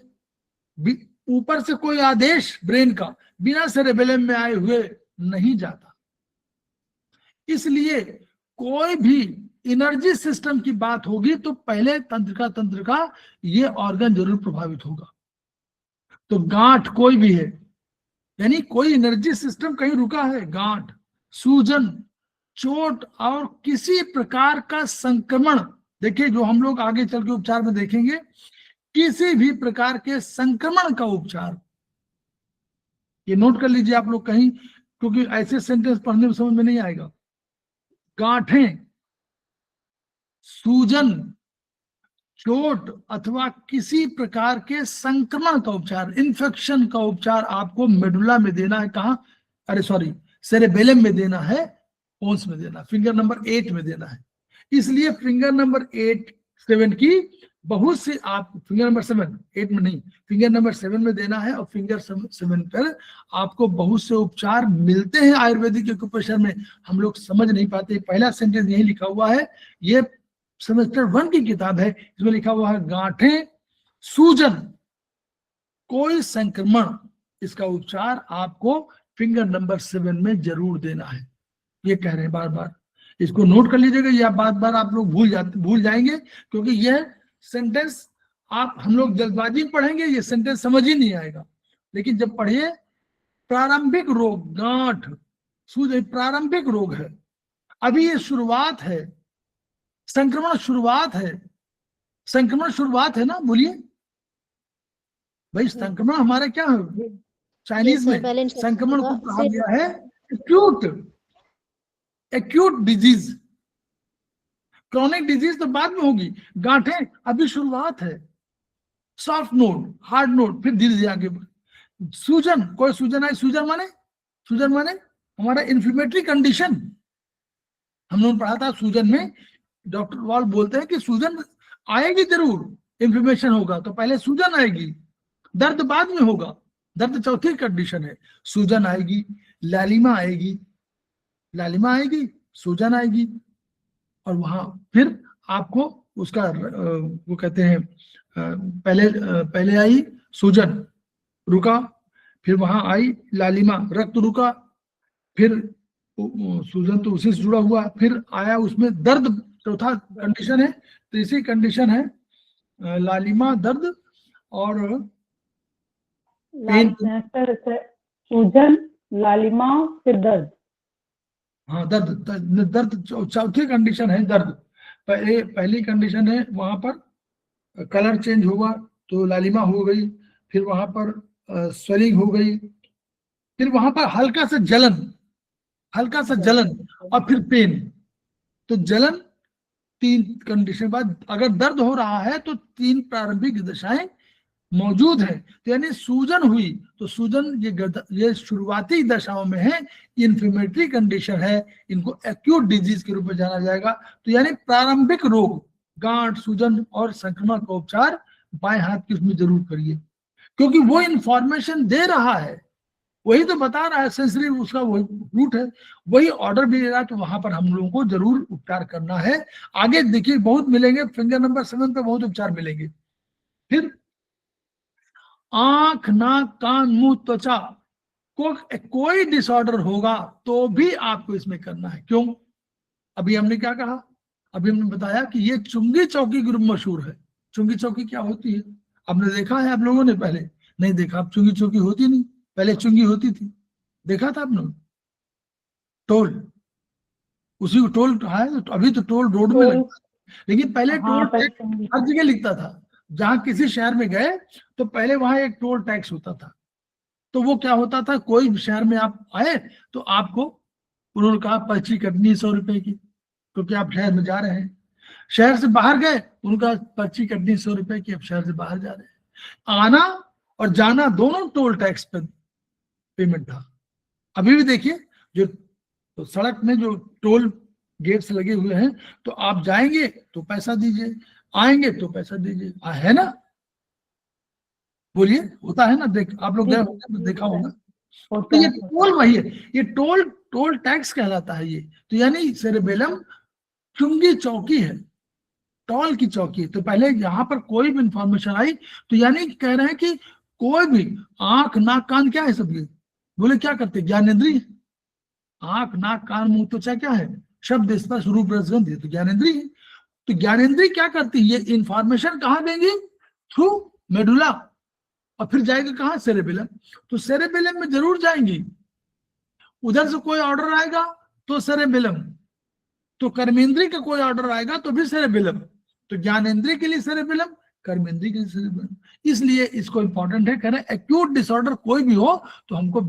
ऊपर से कोई आदेश ब्रेन का बिना सेरेबेलम में आए हुए नहीं जाता। इसलिए कोई भी एनर्जी सिस्टम की बात होगी तो पहले तंत्र का ये ऑर्गन जरूर प्रभावित होगा। तो गांठ कोई भी है, यानी कोई एनर्जी सिस्टम कहीं रुका है, गांठ, सूजन, चोट और किसी प्रकार का संक्रमण, देखिए जो हम लोग आगे चल के उपचार में देखेंगे, किसी भी प्रकार के संक्रमण का उपचार, ये नोट कर लीजिए आप लोग कहीं, क्योंकि ऐसे सेंटेंस पढ़ने में समझ में नहीं आएगा। गांठें, सूजन, चोट अथवा किसी प्रकार के संक्रमण का उपचार, इन्फेक्शन का उपचार आपको मेडुला में देना है, कहां, अरे सॉरी, सेरेबेलम में देना है, पोन्स में देना, फिंगर नंबर 8 में देना है। इसलिए फिंगर नंबर 8, 7 की बहुत से, आप फिंगर नंबर 7, 8 में नहीं, फिंगर नंबर 7 में देना है, और फिंगर 7 पर आपको बहुत से उपचार मिलते हैं आयुर्वेदिक एक्यूप्रेशर में, हम लोग समझ नहीं पाते। पहला सेंटेंस यही लिखा हुआ है, ये सेमेस्टर 1 की किताब है, इसमें लिखा हुआ है गांठें, सूजन, कोई संक्रमण, इसका उपचार आपको फिंगर नंबर 7 में जरूर देना है। ये कह रहे हैं बार बार, इसको नोट कर लीजिएगा, या बार बार आप लोग भूल जाएंगे, क्योंकि यह सेंटेंस आप, हम लोग जल्दबाजी में पढ़ेंगे, ये सेंटेंस समझ ही नहीं आएगा। लेकिन जब पढ़िए, प्रारंभिक रोग, गांठ, सूजन प्रारंभिक रोग है, अभी ये शुरुआत है, संक्रमण शुरुआत है, संक्रमण शुरुआत है ना, बोलिए भाई, संक्रमण हमारा क्या है, चाइनीज में संक्रमण को कहा गया है एक्यूट डिजीज, क्रॉनिक डिजीज तो बाद में होगी, गांठें अभी शुरुआत है, सॉफ्ट नोड, हार्ड नोड, फिर धीरे धीरे आगे। सूजन, कोई सूजन आई, सूजन माने हमारा इन्फ्लेमेटरी कंडीशन, हम लोगों ने पढ़ा था सूजन में, डॉक्टर वॉल बोलते हैं कि सूजन आएगी जरूर, इन्फ्लेमेशन होगा तो पहले सूजन आएगी, दर्द बाद में होगा, दर्द चौथी कंडीशन है, सूजन आएगी, लालिमा आएगी, सूजन आएगी, और वहां फिर आपको उसका वो कहते हैं, पहले आई सूजन, रुका, फिर वहां आई लालिमा, रक्त रुका, फिर सूजन तो उसी से जुड़ा हुआ, फिर आया उसमें दर्द, चौथा कंडीशन है, तीसरी कंडीशन है लालिमा, दर्द और सूजन, लालिमा, फिर दर्द। हाँ, दर्द चौथी कंडीशन है, दर्द। पहली कंडीशन है वहां पर कलर चेंज होगा तो लालिमा हो गई, फिर वहां पर स्वेलिंग हो गई, फिर वहां पर हल्का सा जलन और फिर पेन। तो जलन 3 कंडीशन बाद, अगर दर्द हो रहा है तो 3 प्रारंभिक दशाएं मौजूद है। तो यानी सूजन हुई तो सूजन ये शुरुआती दशाओं में है, इन्फ्लेमेटरी कंडीशन है, इनको एक्यूट डिजीज के रूप में जाना जाएगा। तो यानी प्रारंभिक रोग, गांठ, सूजन और संक्रमण का उपचार बाएं हाथ की उसमें जरूर करिए, क्योंकि वो इंफॉर्मेशन दे रहा है, वही तो बता रहा है, सेंसरी उसका वही रूट है, वही ऑर्डर भी दे रहा है। तो वहां पर हम लोगों को जरूर उपचार करना है। आगे देखिए बहुत मिलेंगे, फिंगर नंबर 7 पे बहुत उपचार मिलेंगे। फिर आंख, नाक, कान, मुंह, त्वचा को कोई डिसऑर्डर होगा तो भी आपको इसमें करना है। क्यों? अभी हमने क्या कहा, अभी हमने बताया कि ये चुंगी चौकी ग्रुप मशहूर है। चुंगी चौकी क्या होती है आपने देखा है? आप लोगों ने पहले नहीं देखा, अब चुंगी चौकी होती नहीं, पहले चुंगी होती थी, देखा था आपने? टोल, उसी को टोल है, तो अभी तो टोल रोड में लगता है, लेकिन पहले टोल टैक्स हर जगह लिखता था। जहां किसी शहर में गए तो पहले वहां एक टोल टैक्स होता था। तो वो क्या होता था, कोई शहर में आप आए तो आपको उन्होंने कहा पर्ची कटनी 100 रुपए की, क्योंकि आप शहर में जा रहे हैं। शहर से बाहर गए, उनका पर्ची कटनी 100 रुपए की, अब शहर से बाहर जा रहे हैं। आना और जाना दोनों टोल टैक्स पर पेमेंट था। अभी भी देखिए जो तो सड़क में जो टोल गेट्स लगे हुए हैं, तो आप जाएंगे तो पैसा दीजिए, आएंगे तो पैसा दीजिए, है ना? बोलिए, होता है ना? देख आप लोग गए होंगे तो देखा होगा। तो ये टोल वही है, ये टोल टैक्स कहलाता है ये। तो यानी सेरेबेलम चुंगी चौकी है, टोल की चौकी। तो पहले यहाँ पर कोई भी इंफॉर्मेशन आई तो यानी कह रहे हैं कि कोई भी आंख, नाक, कान क्या है सब ये? बोले क्या करते? ज्ञानेंद्रिय। आंख, नाक, कान, मुंह, त्वचा क्या है? शब्द, स्पर्श, रूप, रस, गंध, तो ज्ञानेंद्रिय है। तो ज्ञानेंद्रिय क्या करती है? ये इंफॉर्मेशन कहाँ देंगी? थ्रू मेडुला, और फिर जाएगा कहाँ? सेरेबेलम। तो सेरेबेलम में जरूर जाएंगी। उधर से कोई ऑर्डर आएगा तो सेरेबेलम, तो कर्मेंद्रिय का कोई ऑर्डर आएगा तो भी सेरेबेलम। तो ज्ञानेंद्रिय के लिए सेरेबेलम, कर्मेंद्रिय के लिए सेरेबेलम। इसलिए इसको इंपॉर्टेंट है, कह रहे एक्यूट डिसऑर्डर कोई भी हो तो हमको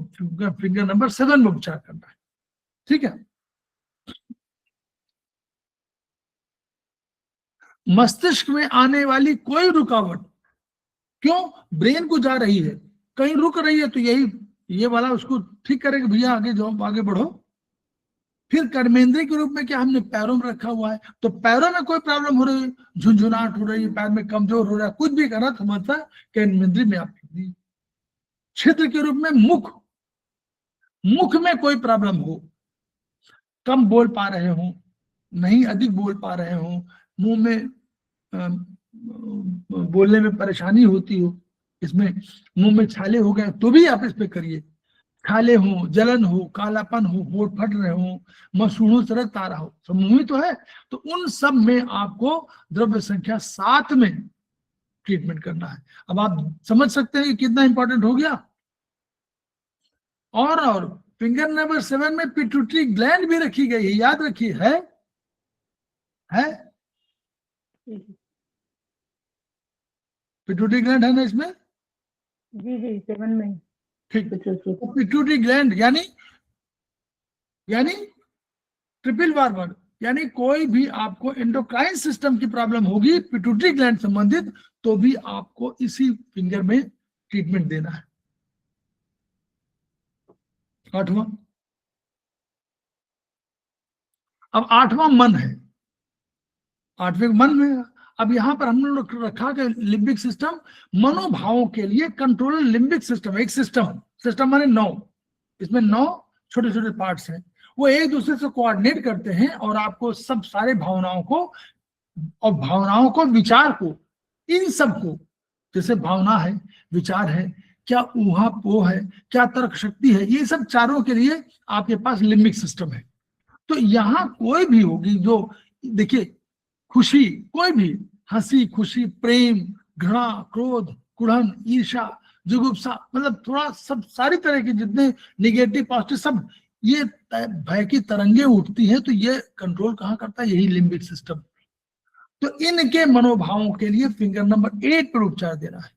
फिंगर नंबर 7 में उपचार करना है। ठीक है। मस्तिष्क में आने वाली कोई रुकावट, क्यों? ब्रेन को जा रही है, कहीं रुक रही है, तो यही ये वाला उसको ठीक करेगा, भैया आगे जाओ, आगे बढ़ो। फिर कर्मेंद्रिय के रूप में क्या हमने पैरों में रखा हुआ है, तो पैरों में कोई प्रॉब्लम हो रही है, झुंझुनाहट हो रही है, पैर में कमजोर हो रहा है, कुछ भी करना तो मतलब कर्मेंद्रिय में आप छिद्र के रूप में मुख में कोई प्रॉब्लम हो, कम बोल पा रहे हो, नहीं अधिक बोल पा रहे हो, मुंह में बोलने में परेशानी होती हो, इसमें मुंह में छाले हो गए तो भी आप इस पे करिए। छाले हो, जलन हो, कालापन हो, होठ फट रहे हो, मसूड़ों से रक्त आ रहा हो, सब मुंह ही तो है, तो उन सब में आपको द्रव्य संख्या 7 में ट्रीटमेंट करना है। अब आप समझ सकते हैं कि कितना इंपॉर्टेंट हो गया। और फिंगर नंबर 7 में पिट्यूटरी ग्लैंड भी रखी गई है, याद रखिए। है पिट्यूटरी ग्लैंड है ना इसमें? जी 7 में। ठीक। तो पिट्यूटरी ग्लैंड यानी ट्रिपल बार वर्ड, यानी कोई भी आपको एंडोक्राइन सिस्टम की प्रॉब्लम होगी पिट्यूटरी ग्लैंड संबंधित, तो भी आपको इसी फिंगर में ट्रीटमेंट देना है। 8वां, अब 8वां मन है। 8वें मन में अब यहां पर हम लोग रखा कि लिम्बिक सिस्टम मनोभावों के लिए कंट्रोल लिम्बिक सिस्टम, एक सिस्टम माने 9, इसमें 9 छोटे छोटे पार्ट्स हैं, वो एक दूसरे से कोऑर्डिनेट करते हैं और आपको सब सारे भावनाओं को विचार को, इन सबको, जैसे भावना है, विचार है, क्या ऊहापोह है, क्या तर्क शक्ति है, ये सब चारों के लिए आपके पास लिम्बिक सिस्टम है। तो यहां कोई भी होगी जो देखिए खुशी, कोई भी हंसी, खुशी, प्रेम, घृणा, क्रोध, कुढ़न, ईर्ष्या, जुगुप्सा, मतलब थोड़ा सब सारी तरह के जितने निगेटिव पॉजिटिव सब ये भय की तरंगे उठती है, तो ये कंट्रोल कहाँ करता है? यही लिम्बिक सिस्टम। तो इनके मनोभावों के लिए फिंगर नंबर 8 पर उपचार देना है।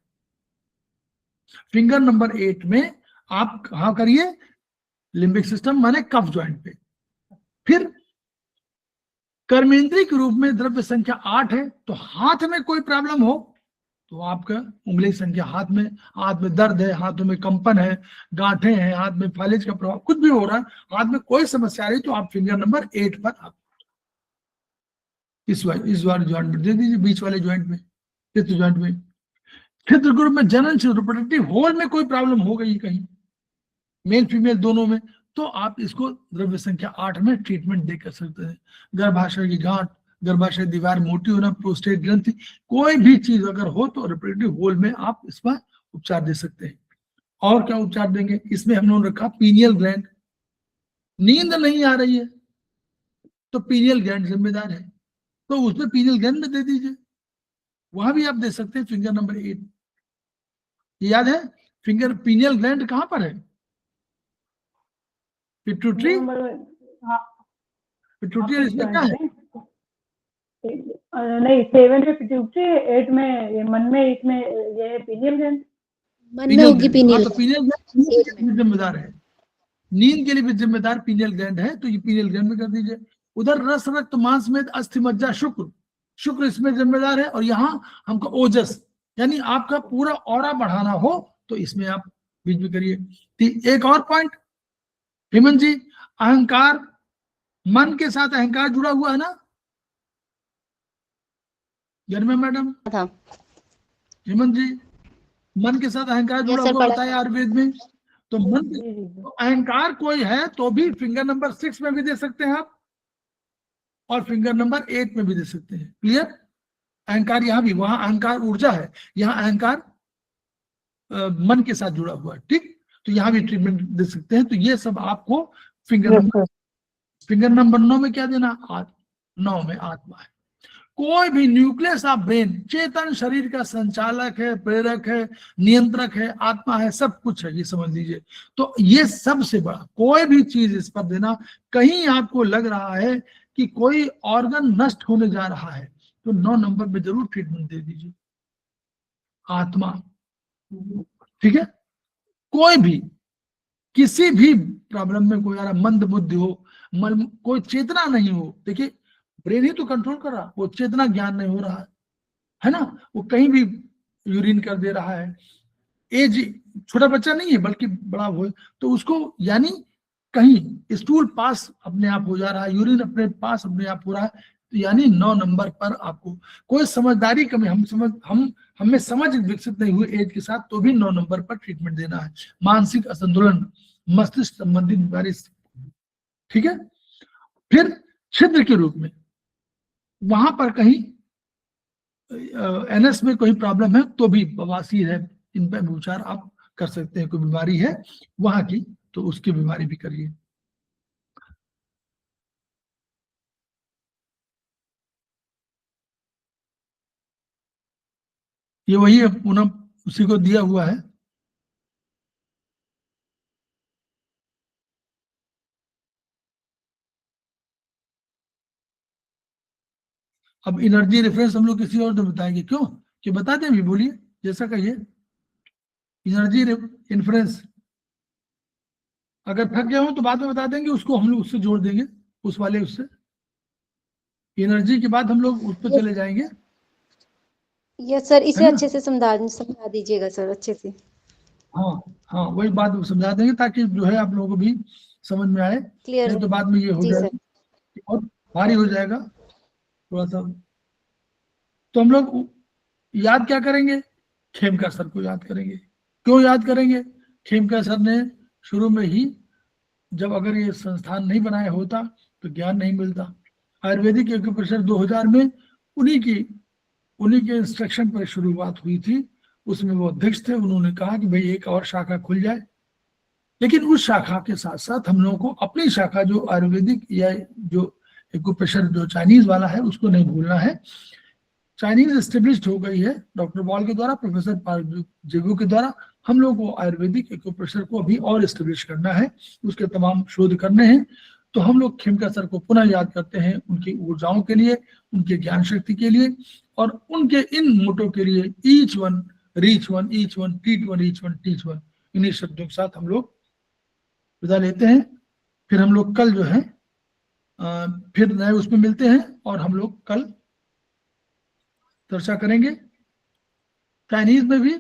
फिंगर नंबर 8 में आप कहाँ करिए, लिम्बिक सिस्टम माने कफ ज्वाइंट पे। फिर कर्मेंद्रीय के रूप में द्रव्य संख्या 8 है, तो हाथ में कोई प्रॉब्लम हो तो आपका उंगली संख्या हाथ में दर्द है, हाथों में कंपन है, गांठें हैं, हाथ में फालिज का प्रभाव, कुछ भी हो रहा है, हाथ में कोई समस्या आ रही, तो आप फिंगर नंबर 8 पर आप इस वाले ज्वाइंट में दे दीजिए, बीच वाले ज्वाइंट में, फिफ्थ ज्वाइंट में। फिफ्थ ग्रुप में जनन से रिप्रोडक्टिव होल में कोई प्रॉब्लम हो गई कहीं, मेल फीमेल दोनों में, तो आप इसको द्रव्य संख्या 8 में ट्रीटमेंट दे कर सकते हैं। गर्भाशय की गांठ, गर्भाशय दीवार मोटी होना, प्रोस्टेट ग्रंथि, कोई भी चीज अगर हो तो रिप्रोडक्टिव होल में आप इसका उपचार दे सकते हैं। और क्या उपचार देंगे, इसमें हम लोगों ने रखा पीनियल ग्लैंड। नींद नहीं आ रही है तो पीनियल ग्लैंड जिम्मेदार है, तो उसमें पीनियल ग्लैंड में दे दीजिए, वहां भी आप दे सकते हैं फिंगर नंबर 8। याद है फिंगर पीनियल ग्लैंड कहां पर है, पिट्यूटरी, हाँ, पिट्यूटरी इसमें क्या है, नहीं 7 में पिट्यूटरी, 8 में ये मन में, 8 में ये है पीनियल ग्लैंड। मन में होगी पीनियल। तो पीनियल ग्लैंड जिम्मेदार है, नींद के लिए भी जिम्मेदार पीनियल ग्लैंड है, तो ये पीनियल ग्लैंड में कर दीजिए। उधर रस रक्त मांस में अस्थि मज्जा शुक्र इसमें जिम्मेदार है, और यहाँ हमको ओजस यानी आपका पूरा ऑरा बढ़ाना हो तो इसमें आप बीच में करिए। एक और पॉइंट हेमंत जी, अहंकार, मन के साथ अहंकार जुड़ा हुआ है ना गर्मा मैडम, था हेमंत जी, मन के साथ अहंकार जुड़ा हुआ होता है आयुर्वेद में, तो मन तो अहंकार कोई है तो भी फिंगर नंबर 6 में भी दे सकते हैं आप, और फिंगर नंबर 8 में भी दे सकते हैं। क्लियर, अहंकार यहाँ भी, वहां अहंकार ऊर्जा है, यहाँ अहंकार मन के साथ जुड़ा हुआ है, ठीक, तो यहाँ भी ट्रीटमेंट दे सकते हैं। तो ये सब आपको फिंगर नंबर 9 में क्या देना, 9 में आत्मा है। कोई भी न्यूक्लियस ऑफ ब्रेन, चेतन शरीर का संचालक है, प्रेरक है, नियंत्रक है, आत्मा है, सब कुछ है, ये समझ लीजिए। तो ये सबसे बड़ा कोई भी चीज इस पर देना, कहीं आपको लग रहा है कि कोई ऑर्गन नष्ट होने जा रहा है तो 9 नंबर पे जरूर ट्रीटमेंट दे दीजिए, आत्मा, ठीक है। कोई भी किसी भी प्रॉब्लम में कोई मंद बुद्धि हो, कोई चेतना नहीं हो, देखिए ब्रेन ही तो कंट्रोल कर रहा, वो चेतना ज्ञान नहीं हो रहा है ना, वो कहीं भी यूरिन कर दे रहा है, एज छोटा बच्चा नहीं है बल्कि बड़ा हो, तो उसको यानी कहीं स्टूल पास अपने आप हो जा रहा है, यूरिन अपने पास अपने आप हो रहा है, तो यानी 9 नंबर पर आपको कोई समझदारी कमी, हमें समझ विकसित नहीं हुई एज के साथ, तो भी 9 नंबर पर ट्रीटमेंट देना है। मानसिक असंतुलन, मस्तिष्क संबंधित बीमारी, ठीक है। फिर छिद्र के रूप में वहां पर कहीं एनएस में कोई प्रॉब्लम है तो भी, बवासीर है, इन पर उपचार आप कर सकते हैं। कोई बीमारी है वहां की तो उसकी बीमारी भी करिए। ये वही है, पुनः उसी को दिया हुआ है। अब एनर्जी रेफरेंस हम लोग किसी और से बताएंगे, क्यों कि बता दें भी, बोलिए जैसा कहिए। एनर्जी इन्फ्लुएंस अगर थक गए हो तो बाद में बता देंगे, उसको हम लोग उससे जोड़ देंगे, उस वाले उससे एनर्जी के बाद हम लोग उस पर चले जाएंगे। यस सर, इसे अच्छे से समझा दीजिएगा सर, अच्छे से। हाँ हाँ, वही बात समझा देंगे ताकि जो है आप लोगों को भी समझ में आए, क्लियर नहीं तो बाद में ये हो जाएगा और भारी हो जाएगा थोड़ा सा। तो हम लोग याद क्या करेंगे, खेमका सर को याद करेंगे। क्यों याद करेंगे, खेमका सर ने शुरू में ही, जब अगर ये संस्थान नहीं बनाया होता तो ज्ञान नहीं मिलता। आयुर्वेदिक एक्यूप्रेशर 2000 में उन्हीं के इंस्ट्रक्शन पर शुरुआत हुई थी, उसमें वो अध्यक्ष थे। उन्होंने कहा कि भाई एक और शाखा खुल जाए, लेकिन उस शाखा के साथ साथ हम लोगों को अपनी शाखा जो आयुर्वेदिक या जो एक्यूप्रेशर जो चाइनीज वाला है उसको नहीं भूलना है। चाइनीज एस्टेब्लिश्ड हो गई है डॉक्टर बॉल के द्वारा, प्रोफेसर पार्क जेगू के द्वारा। हम लोग को आयुर्वेदिक एक्यूप्रेशर को अभी और एस्टेब्लिश करना है, उसके तमाम शोध करने हैं। तो हम लोग खेमका सर को पुनः याद करते हैं उनकी ऊर्जाओं के लिए, उनके ज्ञान शक्ति के लिए, और उनके इन मोटो के लिए, each one reach one, each one, teach one, each one, teach one, इन्हीं शब्दों के साथ हम लोग विदा लेते हैं। फिर हम लोग कल जो है फिर नए उसमें मिलते हैं और हम लोग कल चर्चा करेंगे। चाइनीज में भी